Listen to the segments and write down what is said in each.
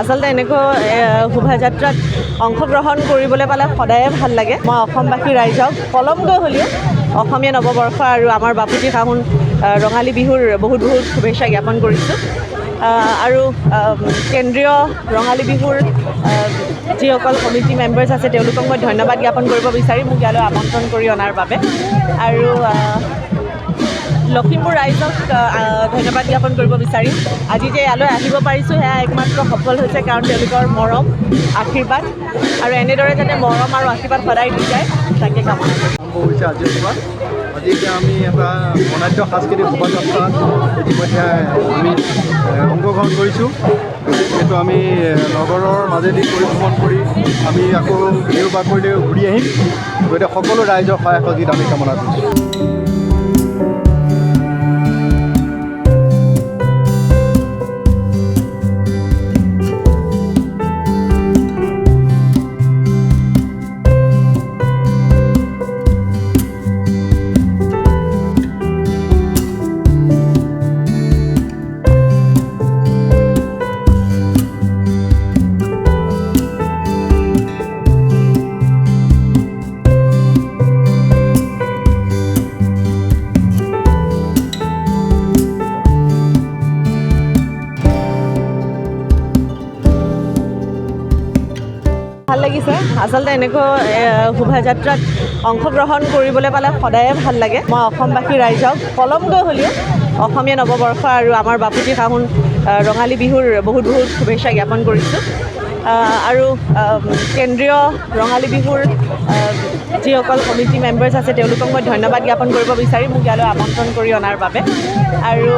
আচলতে এনেকৈ শোভাযাত্ৰাত অংশগ্ৰহণ কৰিবলৈ পালে সদায়ে ভাল লাগে। মই অসমবাসী ৰাইজক পলমকৈ হ'লেও অসমীয়া নৱবৰ্ষ আৰু আমাৰ বাপুতি সাহোন ৰঙালী বিহুৰ বহুত বহুত শুভেচ্ছা জ্ঞাপন কৰিছোঁ। আৰু কেন্দ্ৰীয় ৰঙালী বিহুৰ যিসকল কমিটি মেম্বাৰ্ছ আছে তেওঁলোকক মই ধন্যবাদ জ্ঞাপন কৰিব বিচাৰিম মোক ইয়ালৈ আমন্ত্ৰণ কৰি অনাৰ বাবে। আৰু লখিমপুৰ ৰাইজক ধন্যবাদ জ্ঞাপন কৰিব বিচাৰিম। আজি যে ইয়ালৈ আহিব পাৰিছোঁ সেয়া একমাত্ৰ সফল হৈছে কাৰণ তেওঁলোকৰ মৰম আশীৰ্বাদ আৰু এনেদৰে যাতে মৰম আৰু আশীৰ্বাদ সদায় দি যায় তাকে কামনা হৈছে আজিৰ পৰা। আজি এতিয়া আমি এটা বৰ্ণাঢ্য সাংস্কৃতিক শোভাযাত্ৰাত ইতিমধ্যে আমি অংশগ্ৰহণ কৰিছোঁ। যিহেতু আমি নগৰৰ মাজেদি পৰিভ্ৰমণ কৰি আমি আকৌ বিহু বাকৰিলৈ ঘূৰি আহিম। গতিকে সকলো ৰাইজৰ সহায় সহযোগিতা আমি কামনা কৰিছোঁ। ভাল লাগিছে। আচলতে এনেকৈ শোভাযাত্ৰাত অংশগ্ৰহণ কৰিবলৈ পালে সদায়ে ভাল লাগে। মই অসমবাসী ৰাইজক পলমকৈ হ'লেও অসমীয়া নৱবৰ্ষ আৰু আমাৰ বাপুতি সাহোন ৰঙালী বিহুৰ বহুত বহুত শুভেচ্ছা জ্ঞাপন কৰিছোঁ। আৰু কেন্দ্ৰীয় ৰঙালী বিহুৰ যিসকল কমিটি মেম্বাৰ্ছ আছে তেওঁলোকক মই ধন্যবাদ জ্ঞাপন কৰিব বিচাৰিম মোক ইয়ালৈ আমন্ত্ৰণ কৰি অনাৰ বাবে। আৰু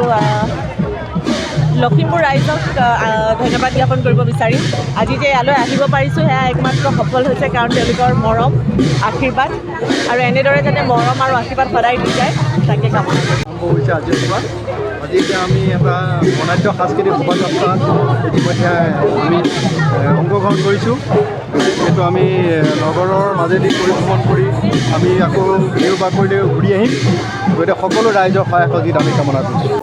লখিমপুৰ ৰাইজক ধন্যবাদ জ্ঞাপন কৰিব বিচাৰিম। আজি যে ইয়ালৈ আহিব পাৰিছোঁ সেয়া একমাত্ৰ সফল হৈছে কাৰণ তেওঁলোকৰ মৰম আশীৰ্বাদ আৰু এনেদৰে যাতে মৰম আৰু আশীৰ্বাদ সদায় দি যায় তাকে কামনা হৈছে আজিৰ পৰা। আজি এতিয়া আমি এটা বৰ্ণাঢ্য সাংস্কৃতিক শোভাযাত্ৰাত ইতিমধ্যে আমি অংশগ্ৰহণ কৰিছোঁ। যিহেতু আমি নগৰৰ মাজেদি পৰিভ্ৰমণ কৰি আমি আকৌ বিহু বাকৰিলৈ ঘূৰি আহিম। গতিকে সকলো ৰাইজৰ সহায় সহযোগিতা আমি কামনা কৰিছোঁ।